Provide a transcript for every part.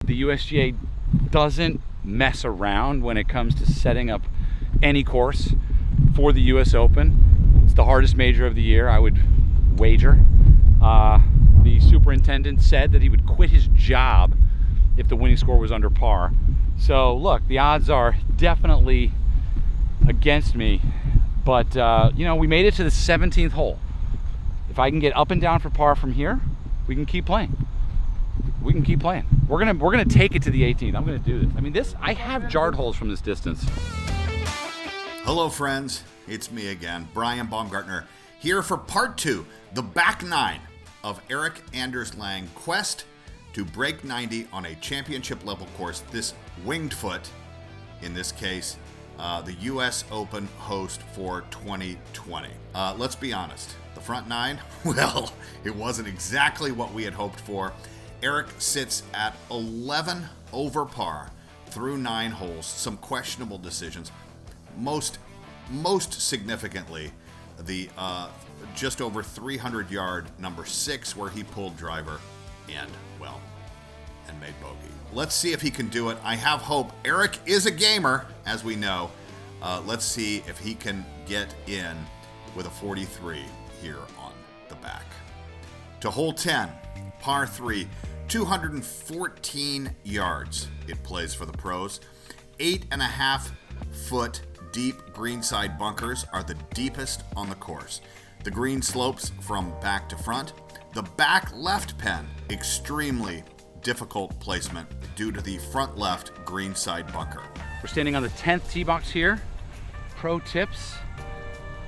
the USGA doesn't mess around when it comes to setting up any course for the US Open. It's the hardest major of the year, I would wager. The superintendent said that he would quit his job if the winning score was under par. So look, the odds are definitely against me, but you know, we made it to the 17th hole. If I can get up and down for par from here, we can keep playing. We can keep playing. We're gonna take it to the 18th. I'm gonna do this. I mean, I have jarred holes from this distance. Hello friends, it's me again, Brian Baumgartner, here for part 2, the back 9 of Erik Anders Lang quest to break 90 on a championship level course, this winged foot, in this case, the US Open host for 2020. Let's be honest, the front 9, well, it wasn't exactly what we had hoped for. Erik sits at 11 over par through 9 holes, some questionable decisions. Most significantly, the just over 300 yard number 6 where he pulled driver and made bogey. Let's see if he can do it. I have hope. Erik is a gamer, as we know. Let's see if he can get in with a 43 here on the back. To hole 10, par 3, 214 yards it plays for the pros. 8.5 foot deep greenside bunkers are the deepest on the course. The green slopes from back to front. The back left pen, extremely difficult placement due to the front left greenside bunker. We're standing on the 10th tee box here. Pro tips,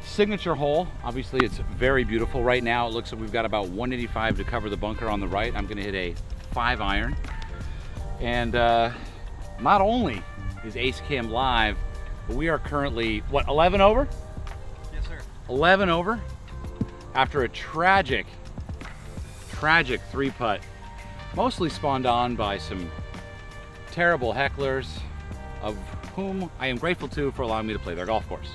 signature hole. Obviously it's very beautiful. Right now it looks like we've got about 185 to cover the bunker on the right. I'm gonna hit a 5-iron. And not only is Ace Cam live, but we are currently, what, 11 over? Yes, sir. 11 over after a tragic 3-putt, mostly spawned on by some terrible hecklers, of whom I am grateful to for allowing me to play their golf course.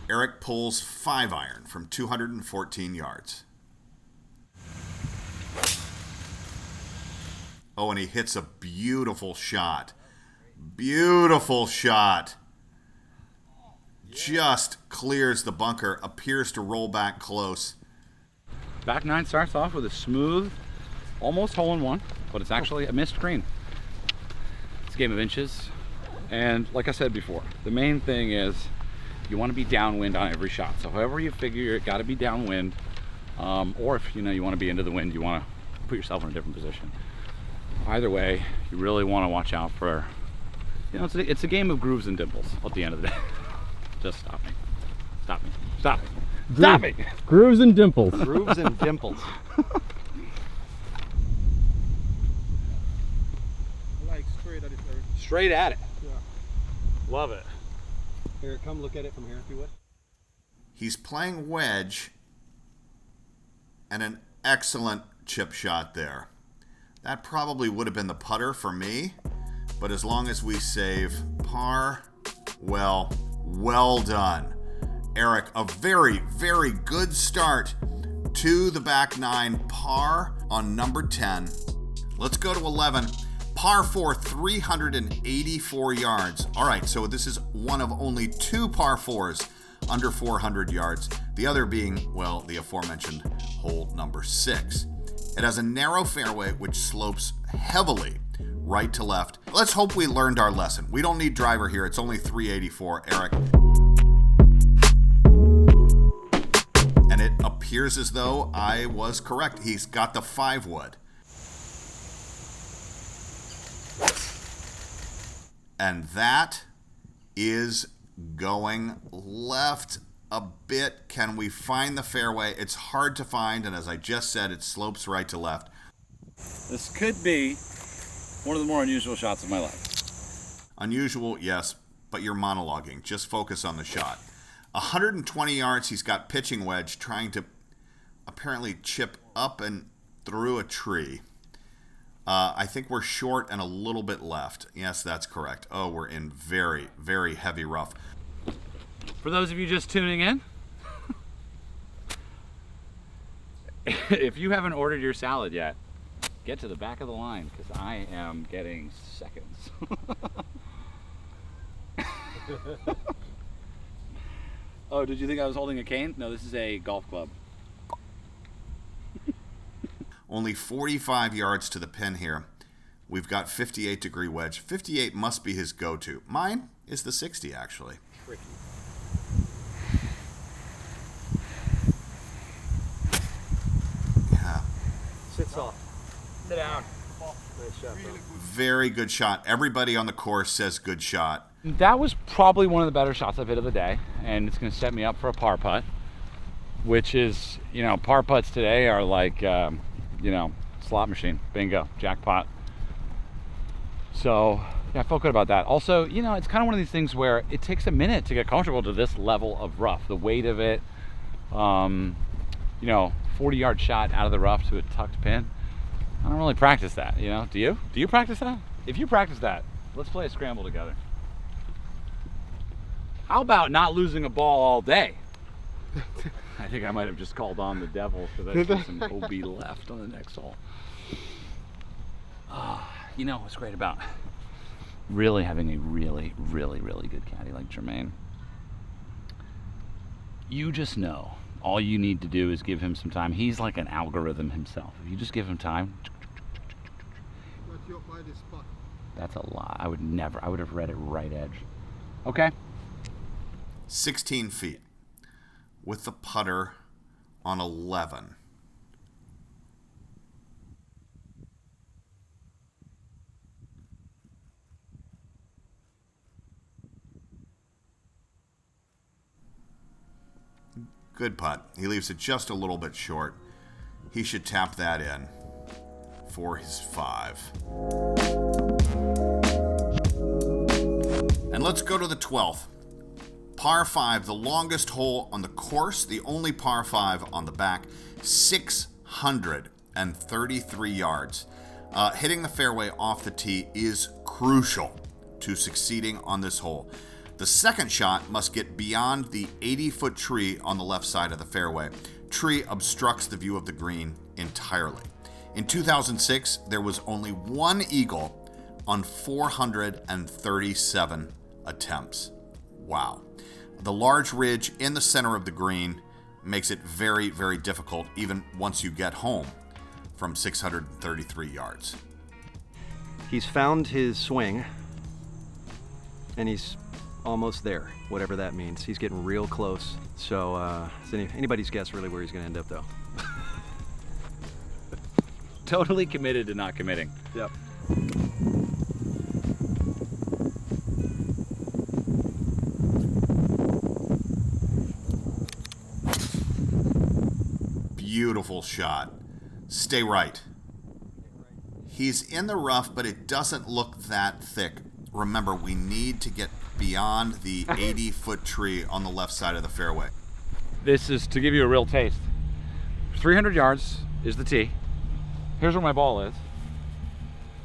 Erik pulls 5-iron from 214 yards. Oh, and he hits a beautiful shot. Beautiful shot. Just clears the bunker, appears to roll back close. Back 9 starts off with a smooth, almost hole-in-one, but it's actually a missed green. It's a game of inches. And like I said before, the main thing is you want to be downwind on every shot. So however you figure it got to be downwind, or if you want to be into the wind, you want to put yourself in a different position. Either way, you really want to watch out for, it's a game of grooves and dimples at the end of the day. Just stop me. Stop me. Stop me. Stop me. Grooves and dimples. Grooves and dimples. Like straight at it, Erik. Straight at it. Yeah. Love it. Erik, come look at it from here if you would. He's playing wedge and an excellent chip shot there. That probably would have been the putter for me, but as long as we save par, well done. Erik, a very, very good start to the back 9, par on number 10. Let's go to 11. Par 4, 384 yards. All right, so this is one of only 2 par 4s under 400 yards. The other being, well, the aforementioned hole number 6. It has a narrow fairway which slopes heavily right to left. Let's hope we learned our lesson. We don't need driver here. It's only 384, Erik. And it appears as though I was correct. He's got the 5-wood. And that is going left a bit. Can we find the fairway? It's hard to find, and as I just said, it slopes right to left. This could be one of the more unusual shots of my life. Unusual, yes, but you're monologuing. Just focus on the shot. 120 yards, he's got pitching wedge, trying to apparently chip up and through a tree. I think we're short and a little bit left. Yes, that's correct. Oh, we're in very, very heavy rough. For those of you just tuning in, if you haven't ordered your salad yet, get to the back of the line because I am getting seconds. Oh, did you think I was holding a cane? No, this is a golf club. Only 45 yards to the pin here. We've got 58-degree wedge. 58 must be his go-to. Mine is the 60, actually. Tricky. Yeah. Sit soft. Sit down. Nice shot, bro. Very good shot. Everybody on the course says good shot. That was probably one of the better shots I've hit of the day, and it's going to set me up for a par putt, which is, you know, par putts today are like, you know, slot machine, bingo, jackpot. So yeah, I felt good about that. Also, you know, it's kind of one of these things where it takes a minute to get comfortable to this level of rough, the weight of it. You know, 40-yard shot out of the rough to a tucked pin. I don't really practice that, you know. Do you? Do you practice that? If you practice that, let's play a scramble together. How about not losing a ball all day? I think I might have just called on the devil because I see some OB left on the next hole. You know what's great about really having a really good caddy like Jermaine? You just know all you need to do is give him some time. He's like an algorithm himself. If you just give him time, that's a lot. I would have read it right edge. Okay. 16 feet with the putter on 11. Good putt. He leaves it just a little bit short. He should tap that in for his 5. And let's go to the 12th. Par 5, the longest hole on the course, the only par 5 on the back, 633 yards. Hitting the fairway off the tee is crucial to succeeding on this hole. The second shot must get beyond the 80-foot tree on the left side of the fairway. Tree obstructs the view of the green entirely. In 2006, there was only one eagle on 437 attempts. Wow. The large ridge in the center of the green makes it very difficult even once you get home from 633 yards. He's found his swing, and he's almost there, whatever that means. He's getting real close. So it's anybody's guess really where he's going to end up, though. Totally committed to not committing. Yep. Beautiful shot. Stay right. He's in the rough, but it doesn't look that thick. Remember, we need to get beyond the 80-foot tree on the left side of the fairway. This is to give you a real taste. 300 yards is the tee. Here's where my ball is.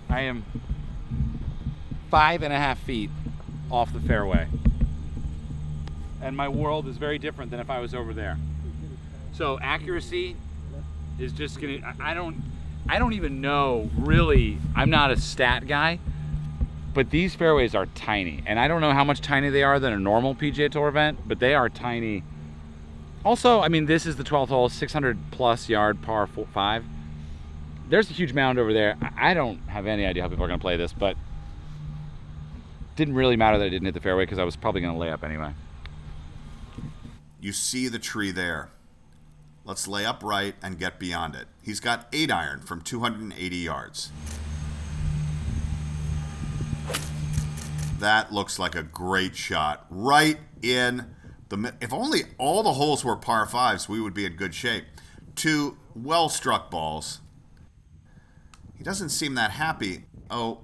I am 5.5 feet off the fairway. And my world is very different than if I was over there. So accuracy is just gonna, I don't even know really, I'm not a stat guy, but these fairways are tiny. And I don't know how much tiny they are than a normal PGA Tour event, but they are tiny. Also, I mean, this is the 12th hole, 600 plus yard par 5. There's a huge mound over there. I don't have any idea how people are gonna play this, but didn't really matter that I didn't hit the fairway because I was probably gonna lay up anyway. You see the tree there. Let's lay up right and get beyond it. He's got 8-iron from 280 yards. That looks like a great shot. Right in the... If only all the holes were par 5s, we would be in good shape. 2 well-struck balls. He doesn't seem that happy. Oh,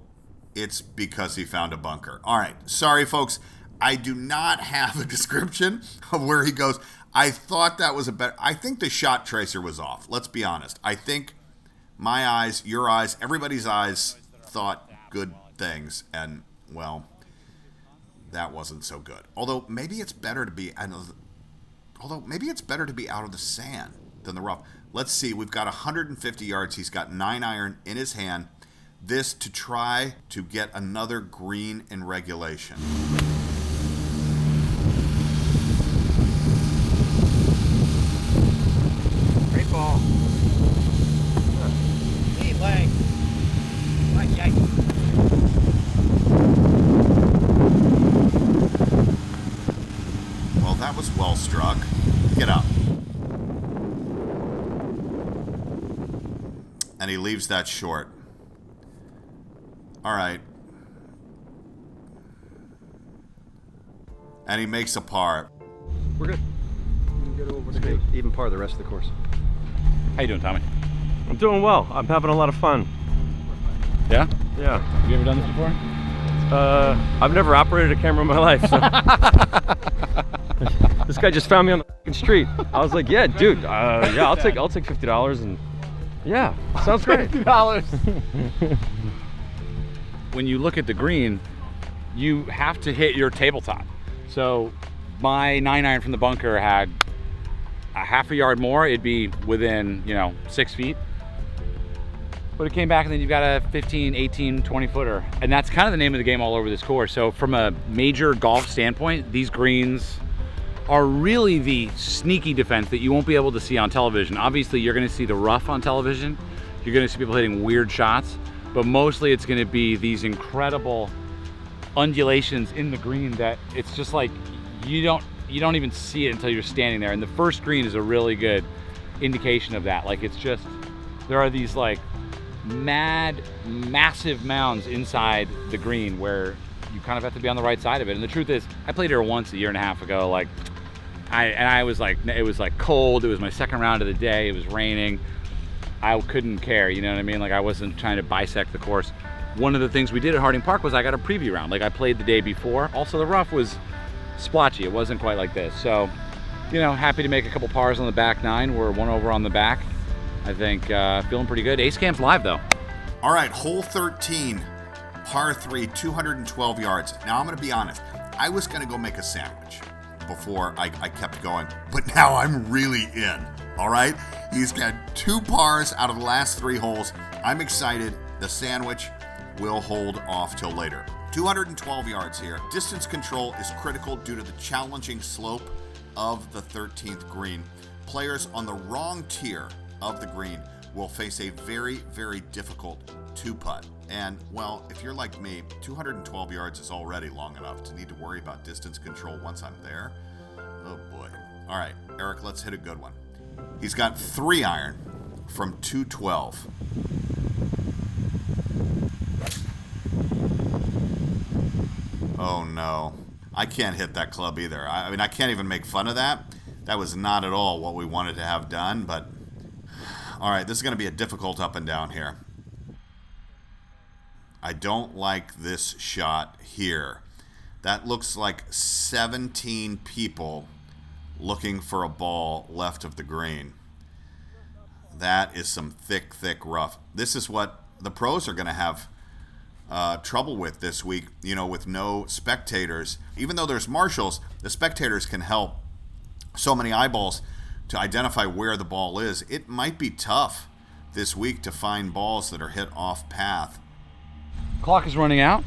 it's because he found a bunker. All right. Sorry, folks. I do not have a description of where he goes. I thought that was a better... I think the shot tracer was off. Let's be honest. I think my eyes, your eyes, everybody's eyes thought good things. And, well, that wasn't so good. Although, maybe it's better to be... Although, maybe it's better to be out of the sand than the rough. Let's see, we've got 150 yards. He's got 9-iron in his hand. This to try to get another green in regulation. Great ball. Hey, leg. Well, that was well struck. Get up. And he leaves that short. All right. And he makes a par. We're good. Get over It's good. Even par the rest of the course. How you doing, Tommy? I'm doing well. I'm having a lot of fun. Yeah? Yeah. Have you ever done this before? I've never operated a camera in my life. So. This guy just found me on the fucking street. I was like, yeah, dude. Yeah, I'll take $50 and yeah, sounds great. $50. When you look at the green, you have to hit your tabletop. So my 9-iron from the bunker had a half a yard more. It'd be within, 6 feet. But it came back and then you've got a 15, 18, 20 footer. And that's kind of the name of the game all over this course. So from a major golf standpoint, these greens are really the sneaky defense that you won't be able to see on television. Obviously, you're gonna see the rough on television. You're gonna see people hitting weird shots, but mostly it's gonna be these incredible undulations in the green that it's just like, you don't even see it until you're standing there. And the first green is a really good indication of that. Like, it's just, there are these like massive mounds inside the green where you kind of have to be on the right side of it. And the truth is, I played here once a year and a half ago. Like, it was like cold. It was my second round of the day. It was raining. I couldn't care, you know what I mean? Like, I wasn't trying to bisect the course. One of the things we did at Harding Park was I got a preview round. Like, I played the day before. Also, the rough was splotchy. It wasn't quite like this. So, happy to make a couple pars on the back nine. We're one over on the back. I think feeling pretty good. Ace Cam's live though. All right, hole 13, par 3, 212 yards. Now, I'm going to be honest. I was going to go make a sandwich before I kept going, but now I'm really in. All right? He's got 2 pars out of the last 3 holes. I'm excited. The sandwich will hold off till later. 212 yards here. Distance control is critical due to the challenging slope of the 13th green. Players on the wrong tier of the green will face a very, very difficult 2-putt. And, well, if you're like me, 212 yards is already long enough to need to worry about distance control once I'm there. Oh, boy. All right, Erik, let's hit a good one. He's got 3-iron from 212. Oh, no. I can't hit that club either. I mean, I can't even make fun of that. That was not at all what we wanted to have done, but... All right, this is going to be a difficult up and down here. I don't like this shot here. That looks like 17 people looking for a ball left of the green. That is some thick rough. This is what the pros are going to have trouble with this week, with no spectators. Even though there's marshals, the spectators can help so many eyeballs to identify where the ball is. It might be tough this week to find balls that are hit off path. Clock is running out,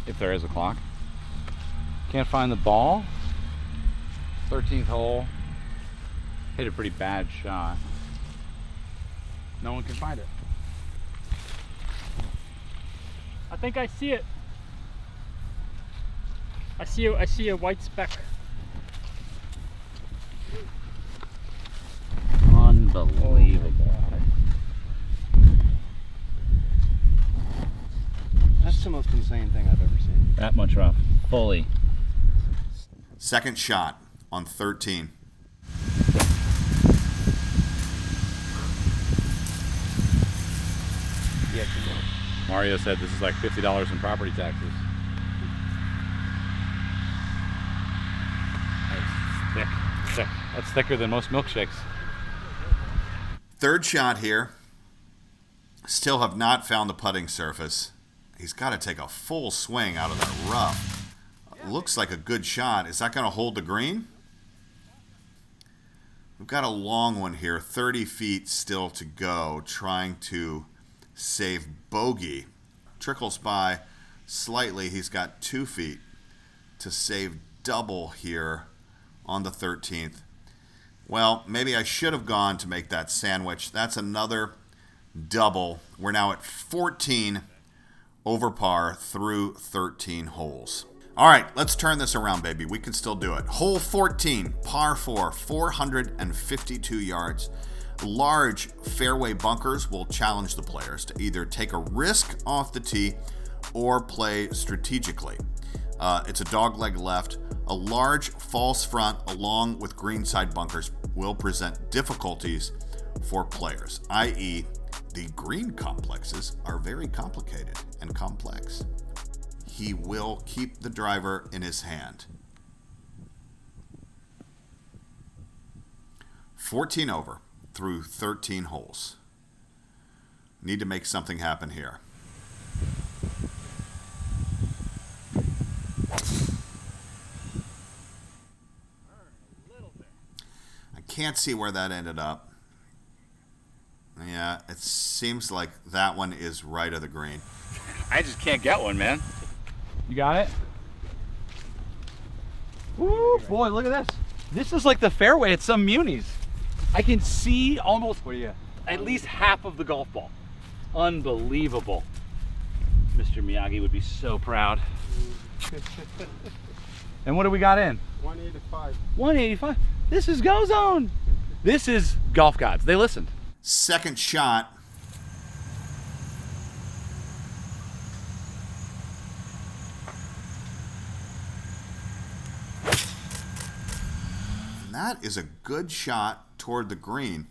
if there is a clock. Can't find the ball. 13th hole. Hit a pretty bad shot. No one can find it. I think I see it. I see a white speck. Unbelievable. That's the most insane thing I've ever seen. That much rough. Fully. Second shot on 13. Mario said this is like $50 in property taxes. That's thick. That's thicker than most milkshakes. Third shot here. Still have not found the putting surface. He's got to take a full swing out of that rough. Looks like a good shot. Is that going to hold the green? We've got a long one here, 30 feet still to go, trying to save bogey. Trickles by slightly. He's got 2 feet to save double here on the 13th. Well, maybe I should have gone to make that sandwich. That's another double. We're now at 14 over par through 13 holes. All right, let's turn this around, baby. We can still do it. Hole 14, par 4, 452 yards. Large fairway bunkers will challenge the players to either take a risk off the tee or play strategically. It's a dogleg left. A large false front along with greenside bunkers will present difficulties for players, i.e., the green complexes are very complicated and complex. He will keep the driver in his hand. 14 over through 13 holes. Need to make something happen here. I can't see where that ended up. Yeah, it seems like that one is right of the green. I just can't get one, man. You got it? Woo, boy, look at this. This is like the fairway at some munis. I can see almost at least half of the golf ball. Unbelievable. Mr. Miyagi would be so proud. And what do we got in? 185. 185. This is Go Zone. This is Golf Gods. They listened. Second shot. And that is a good shot toward the green.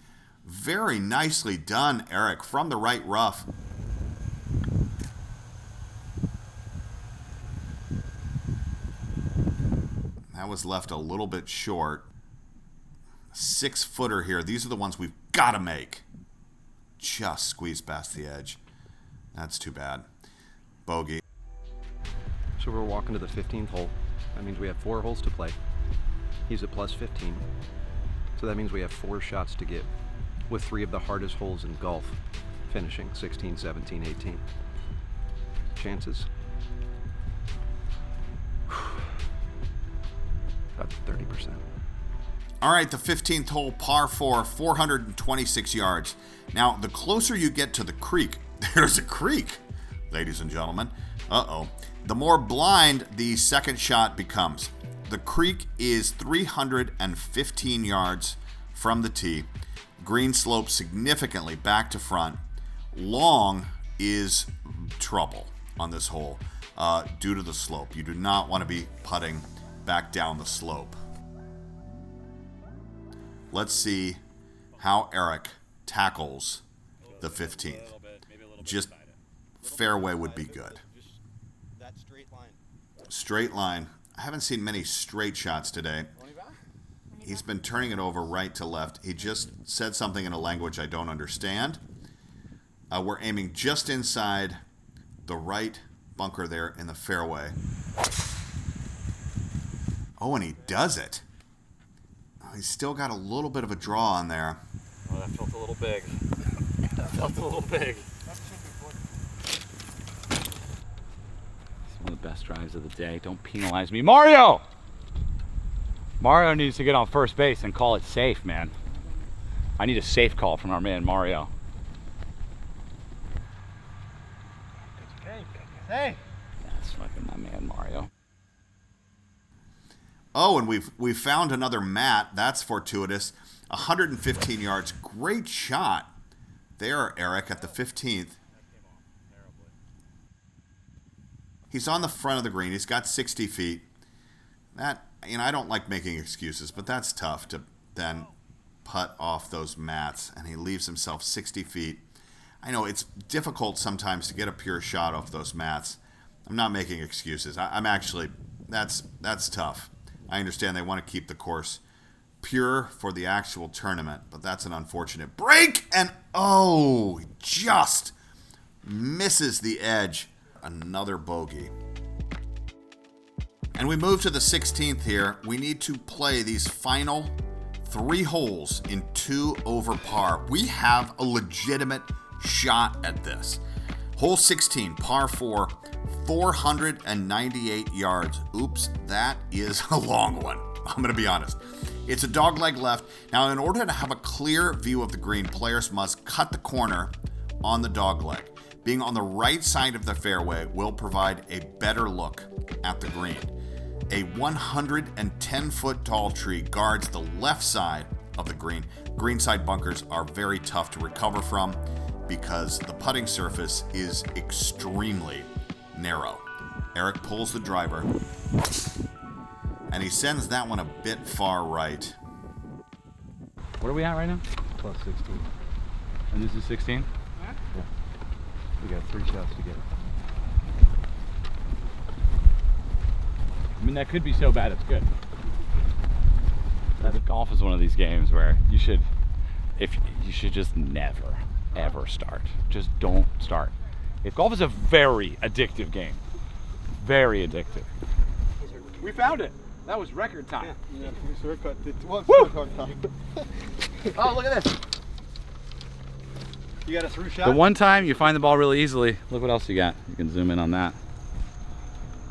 Very nicely done, Erik, from the right rough. That was left a little bit short. 6-footer here. These are the ones we've got to make. Just squeeze past the edge. That's too bad. Bogey. So we're walking to the 15th hole. That means we have 4 holes to play. He's at plus 15. So that means we have 4 shots to get, with 3 of the hardest holes in golf finishing, 16, 17, 18. Chances? About 30%. All right, the 15th hole, par 4, 426 yards. Now, the closer you get to the creek, there's a creek, ladies and gentlemen. Uh-oh. The more blind the second shot becomes. The creek is 315 yards from the tee. Green slopes significantly back to front. Long is trouble on this hole due to the slope. You do not want to be putting back down the slope. Let's see how Erik tackles the 15th. Just fairway would be good. That straight line. Straight line. I haven't seen many straight shots today. He's been turning it over right to left. He just said something in a language I don't understand. We're aiming just inside the right bunker there in the fairway. Oh, and he does it. He's still got a little bit of a draw on there. Oh, that felt a little big. That felt a little big. It's one of the best drives of the day. Don't penalize me. Mario! Mario needs to get on first base and call it safe, man. I need a safe call from our man, Mario. Hey. That's fucking my man, Mario. Oh, and we've found another mat. That's fortuitous. 115 yards. Great shot there, Erik, at the 15th. He's on the front of the green. He's got 60 feet. That, I don't like making excuses, but that's tough to then putt off those mats, and he leaves himself 60 feet. I know it's difficult sometimes to get a pure shot off those mats. I'm not making excuses. I'm actually, that's tough. I understand they want to keep the course pure for the actual tournament, but that's an unfortunate break, and he just misses the edge. Another bogey. And we move to the 16th here. We need to play these final 3 holes in 2 over par. We have a legitimate shot at this. Hole 16, par 4, 498 yards. Oops, that is a long one. I'm going to be honest. It's a dogleg left. Now, in order to have a clear view of the green, players must cut the corner on the dogleg. Being on the right side of the fairway will provide a better look at the green. A 110-foot tall tree guards the left side of the green. Greenside bunkers are very tough to recover from because the putting surface is extremely narrow. Erik pulls the driver, and he sends that one a bit far right. What are we at right now? Plus 16. And this is 16? Yeah. We got 3 shots to get. I mean, that could be so bad it's good. Golf is one of these games where you should just never, ever start. Just don't start. If golf is a very addictive game. Very addictive. We found it. That was record time. Yeah, it's record. It was Woo! record time. Oh, look at this. You got a through shot? The one time you find the ball really easily. Look what else you got. You can zoom in on that.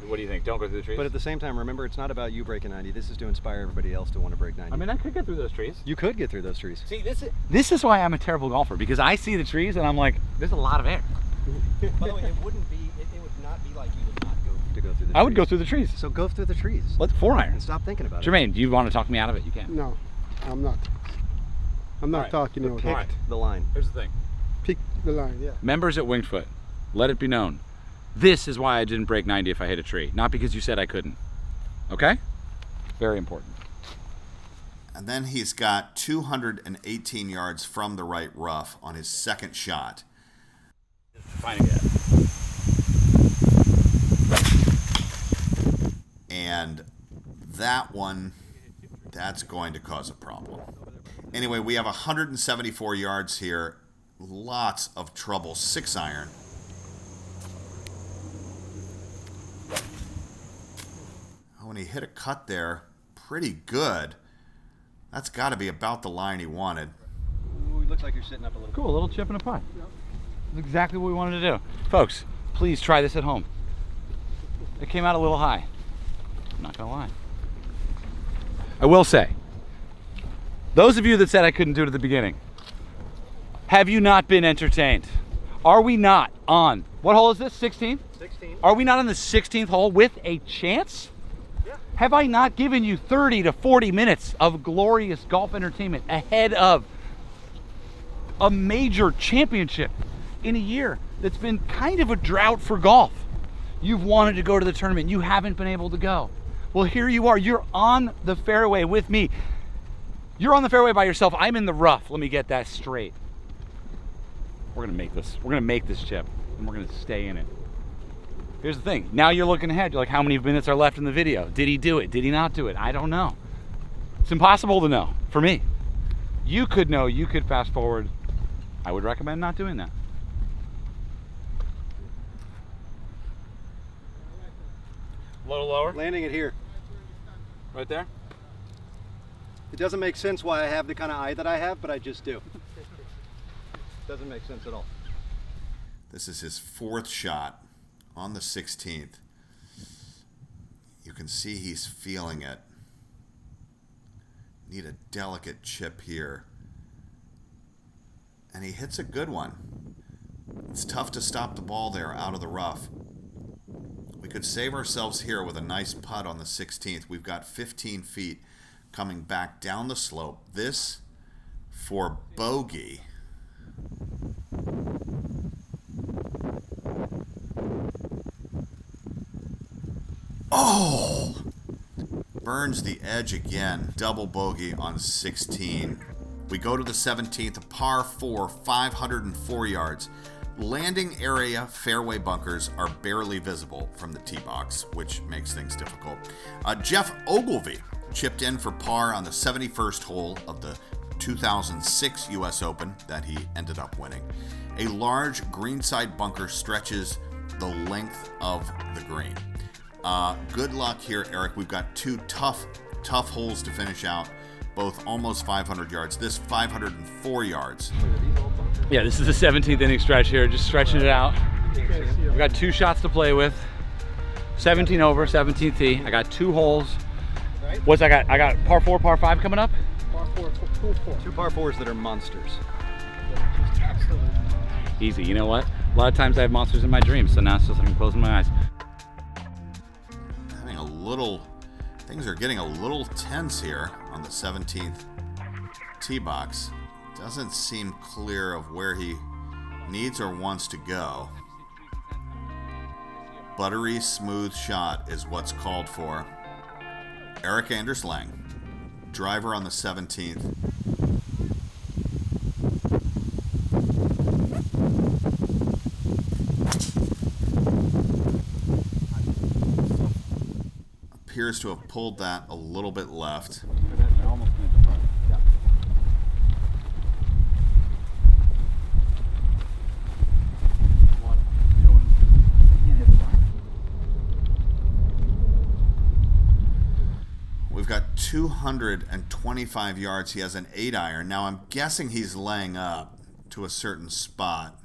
What do you think? Don't go through the trees? But at the same time, remember, it's not about you breaking 90. This is to inspire everybody else to want to break 90. I mean, I could get through those trees. You could get through those trees. See, this is why I'm a terrible golfer, because I see the trees and I'm like, there's a lot of air. By the way, it would not be like you to not go through the trees. I would go through the trees. So go through the trees. Let's 4-iron. And stop thinking about it. Jermaine, do you want to talk me out of it? You can. No, I'm not. I'm not talking about Pick it. the line. Here's the thing. Pick the line, yeah. Members at Winged Foot, let it be known. This is why I didn't break 90 if I hit a tree. Not because you said I couldn't. Okay? Very important. And then he's got 218 yards from the right rough on his second shot. Finding it. And that one, that's going to cause a problem. Anyway, we have 174 yards here. Lots of trouble. 6-iron. Oh, and he hit a cut there. Pretty good. That's got to be about the line he wanted. Ooh, it looks like you're sitting up a little. Cool, a little chip and a putt. That's exactly what we wanted to do. Folks, please try this at home. It came out a little high. I'm not gonna lie. I will say, those of you that said I couldn't do it at the beginning, have you not been entertained? Are we not on, what hole is this, 16th? 16. Are we not on the 16th hole with a chance? Yeah. Have I not given you 30 to 40 minutes of glorious golf entertainment ahead of a major championship in a year that's been kind of a drought for golf? You've wanted to go to the tournament, you haven't been able to go. Well, here you are, you're on the fairway with me. You're on the fairway by yourself, I'm in the rough. Let me get that straight. We're gonna make this chip, and we're gonna stay in it. Here's the thing, now you're looking ahead, you're like, how many minutes are left in the video? Did he do it? Did he not do it? I don't know. It's impossible to know, for me. You could know, you could fast forward. I would recommend not doing that. A little lower? Landing it here. Right there? It doesn't make sense why I have the kind of eye that I have, but I just do. Doesn't make sense at all. This is his 4th shot on the 16th. You can see he's feeling it. Need a delicate chip here. And he hits a good one. It's tough to stop the ball there out of the rough. We could save ourselves here with a nice putt on the 16th. We've got 15 feet coming back down the slope. This for bogey. Oh! Burns the edge again. Double bogey on 16. We go to the 17th, a par 4, 504 yards. Landing area fairway bunkers are barely visible from the tee box, which makes things difficult. Jeff Ogilvy chipped in for par on the 71st hole of the 2006 U.S. Open that he ended up winning. A large greenside bunker stretches the length of the green. Good luck here, Erik. We've got 2 tough holes to finish out both almost 500 yards. This 504 yards. Yeah, this is the 17th inning stretch here, just stretching it out. We've got 2 shots to play with. 17 over, 17th tee. I got 2 holes. What's I got? I got par 4, par 5 coming up? Par 4, 2 par 4s that are monsters. Just absolutely. Easy, you know what? A lot of times I have monsters in my dreams, so now it's just like I'm closing my eyes. Having a little, things are getting a little tense here on the 17th tee box. Doesn't seem clear of where he needs or wants to go. Buttery smooth shot is what's called for. Erik Anders Lang, driver on the 17th. Appears to have pulled that a little bit left. We've got 225 yards. He has an 8-iron. Now I'm guessing he's laying up to a certain spot.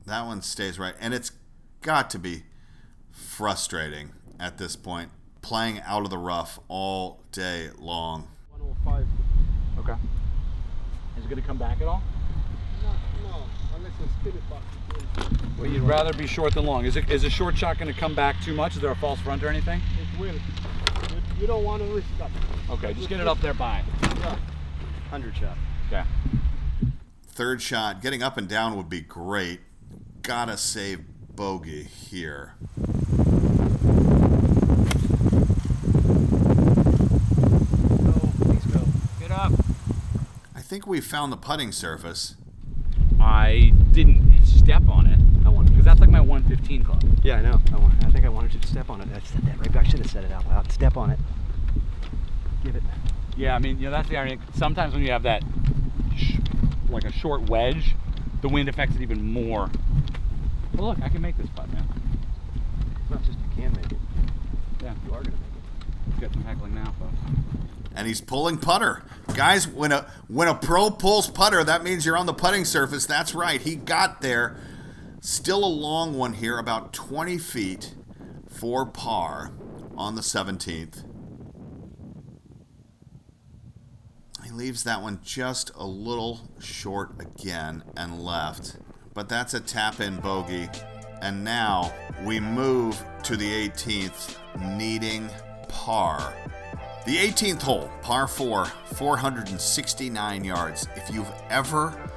That one stays right. And it's got to be frustrating at this point, playing out of the rough all day long. 105. Okay. Is it going to come back at all? No, unless it's spin it back. Well, you'd rather be short than long. Is a short shot going to come back too much? Is there a false front or anything? It will. You don't want to risk that. Okay, just get it up there by. Yeah. 100 shot. Okay. Third shot, getting up and down would be great. Gotta save bogey here. Please go. Get up. I think we found the putting surface. I didn't step on it. I wanted Because that's like my 115 club. Yeah, I know. I think I wanted you to step on it. I said that right back. I should have said it out loud. Step on it. Give it. Yeah, I mean, you know, that's the irony. Sometimes when you have that, like a short wedge, the wind affects it even more. Well, look, I can make this putt, man. It's not just you can make it. Yeah, You are going to make it. let's get some heckling now, folks. And he's pulling putter. Guys, when a pro pulls putter, that means you're on the putting surface. That's right. He got there. Still a long one here, about 20 feet for par on the 17th. He leaves that one just a little short again and left. But that's a tap-in bogey. And now we move to the 18th, needing par. The 18th hole, par 4, 469 yards. If you've ever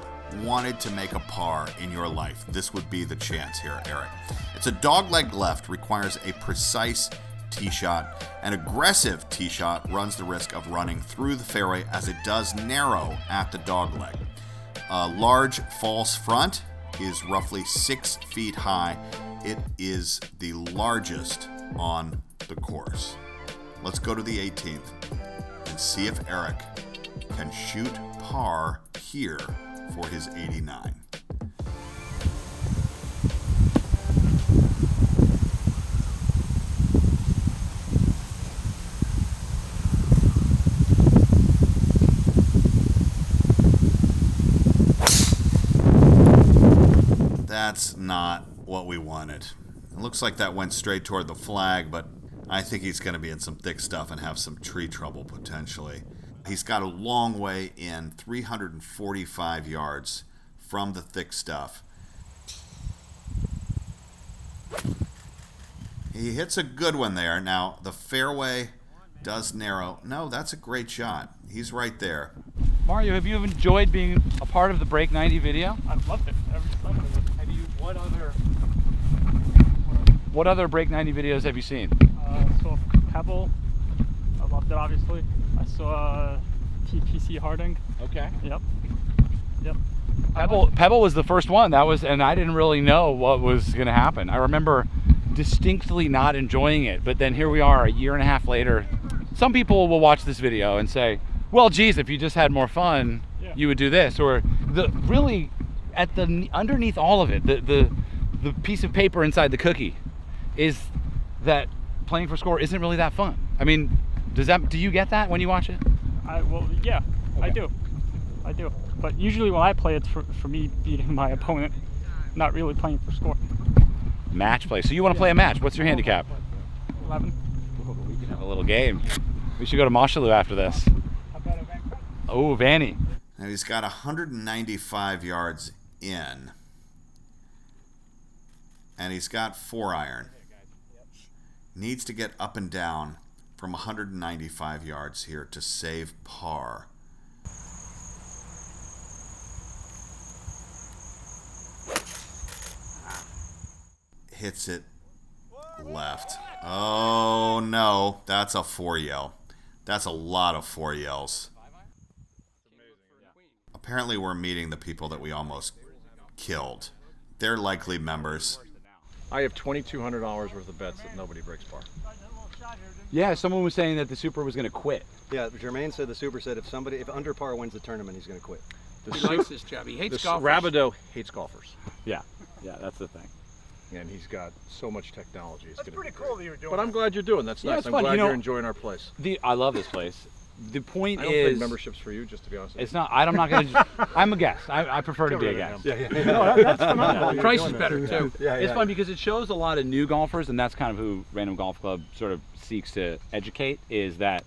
wanted to make a par in your life, this would be the chance here, Erik. It's a dogleg left, requires a precise tee shot. An aggressive tee shot runs the risk of running through the fairway as it does narrow at the dogleg. A large false front is roughly 6 feet high. It is the largest on the course. Let's go to the 18th and see if Erik can shoot par here for his 89. That's not what we wanted. It looks like that went straight toward the flag, but I think he's going to be in some thick stuff and have some tree trouble potentially. He's got a long way in, 345 yards from the thick stuff. He hits a good one there. Now, the fairway does narrow. No, that's a great shot. He's right there. Mario, have you enjoyed being a part of the Break 90 video? I've loved it every second of it. Have you? What other Break 90 videos have you seen? So Pebble, I loved it obviously. I saw TPC Harding. Okay. Yep. Pebble was the first one. And I didn't really know what was going to happen. I remember distinctly not enjoying it, but then here we are a year and a half later. Some people will watch this video and say, well, geez, if you just had more fun, you would do this. Or really underneath all of it, the piece of paper inside the cookie is that playing for score isn't really that fun. I mean, do you get that when you watch it? Yeah, Okay. I do. But usually when I play, it's for me beating my opponent, not really playing for score. Match play. So you want to play a match? What's your handicap? 11. We can have a little game. We should go to Mashalou after this. Oh, Vanny. Now he's got 195 yards in. And he's got 4-iron. Needs to get up and down from 195 yards here to save par. Hits it left. Oh no, that's a 4-yell. That's a lot of 4 yells. Apparently we're meeting the people that we almost killed. They're likely members. I have $2,200 worth of bets that nobody breaks par. Yeah, someone was saying that the Super was going to quit. Yeah, Jermaine said the Super said if under par wins the tournament, he's going to quit. He likes his job. He hates golfers. Rabideau hates golfers. Yeah, that's the thing. And he's got so much technology. It's That's gonna be pretty great. cool that you're doing But I'm glad you're doing. That's Yeah, nice. it's I'm fun. glad You know, you're enjoying our place. I love this place. The point I don't is, think memberships for you, just to be honest. it's not. I'm not going to. I'm a guest. I prefer to be a rid of guest. him. Yeah. That's phenomenal. The price is better too. It's fun because it shows a lot of new golfers, and that's kind of who Random Golf Club sort of seeks to educate, is that,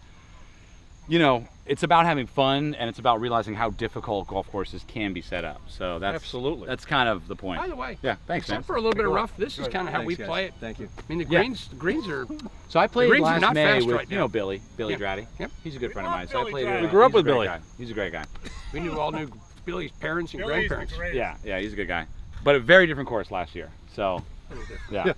you know, it's about having fun, and it's about realizing how difficult golf courses can be set up. So that's Absolutely. That's kind of the point. By the way, Yeah, thanks, man. except for a little bit of rough, this is kind of how we Thanks, guys. play it. Thank you. I mean, the Yeah. greens are. So I played greens are last not May fast with, right you know, now. Billy Yeah. Dratty. Yep. He's a good friend of mine. love So I Billy played. Dratty. We grew up he's a with great Billy. guy. He's a great guy. We all knew Billy's parents and grandparents. Yeah, he's a good guy. But a very different course last year. So, yeah.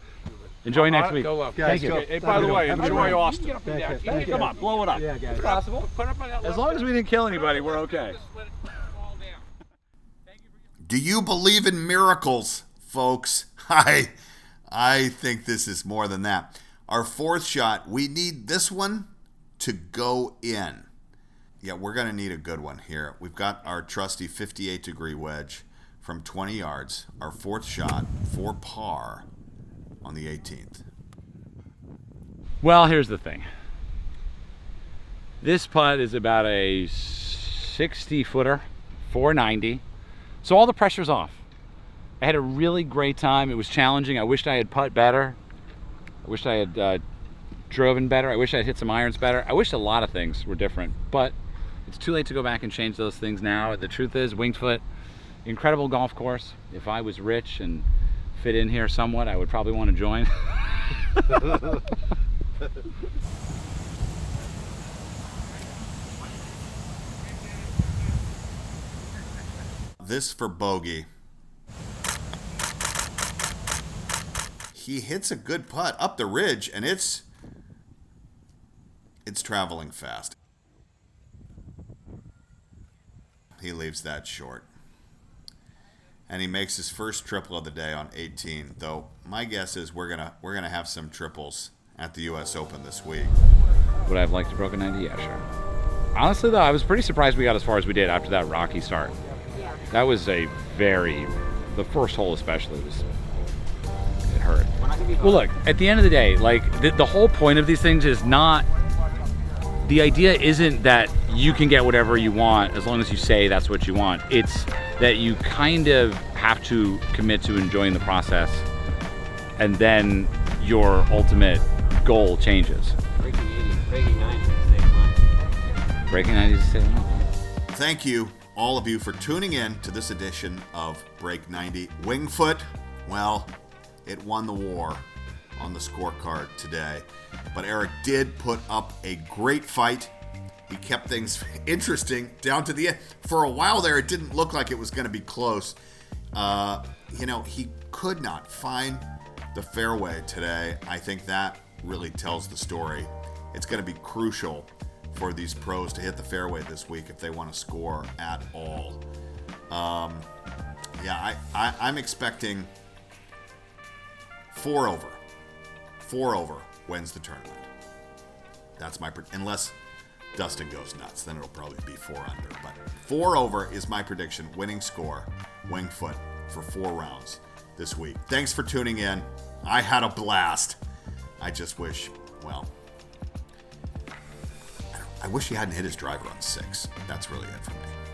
Enjoy next week. Go love. Guys, Thank you. go. Hey, by the way, Have a enjoy good one. Austin. Get up and down. Thank you. Come on, blow it up. Yeah, guys. Possible. Put up on that As long as we didn't kill anybody, we're okay. Do you believe in miracles, folks? I think this is more than that. Our 4th shot, we need this one to go in. Yeah, we're going to need a good one here. We've got our trusty 58-degree wedge from 20 yards. Our 4th shot for par on the 18th. Well, here's the thing. This putt is about a 60-footer, 490. So all the pressure's off. I had a really great time. It was challenging. I wished I had putt better. I wished I had driven better. I wish I had hit some irons better. I wish a lot of things were different, but it's too late to go back and change those things now. The truth is, Winged Foot, incredible golf course. If I was rich and fit in here somewhat, I would probably want to join. This for bogey. He hits a good putt up the ridge, and it's traveling fast. He leaves that short. And he makes his first triple of the day on 18, though my guess is we're gonna have some triples at the US Open this week. Would I have liked to broke a 90? Yeah, sure. Honestly, though, I was pretty surprised we got as far as we did after that rocky start. That was the first hole especially, it hurt. Well, look, at the end of the day, like, the whole point of these things is not, the idea isn't that you can get whatever you want as long as you say that's what you want. It's that you kind of have to commit to enjoying the process, and then your ultimate goal changes. Breaking 80, breaking 90 to save money. Breaking 90 is still Thank you, all of you, for tuning in to this edition of Break 90. Winged Foot, well, it won the war on the scorecard today. But Erik did put up a great fight. He kept things interesting down to the end. For a while there, it didn't look like it was going to be close. He could not find the fairway today. I think that really tells the story. It's going to be crucial for these pros to hit the fairway this week if they want to score at all. I'm expecting 4 over. 4 over wins the tournament. That's my unless Dustin goes nuts, then it'll probably be 4 under. But 4 over is my prediction. Winning score, Winged Foot, for 4 rounds this week. Thanks for tuning in. I had a blast. I just wish, well, I wish he hadn't hit his driver on 6. That's really it for me.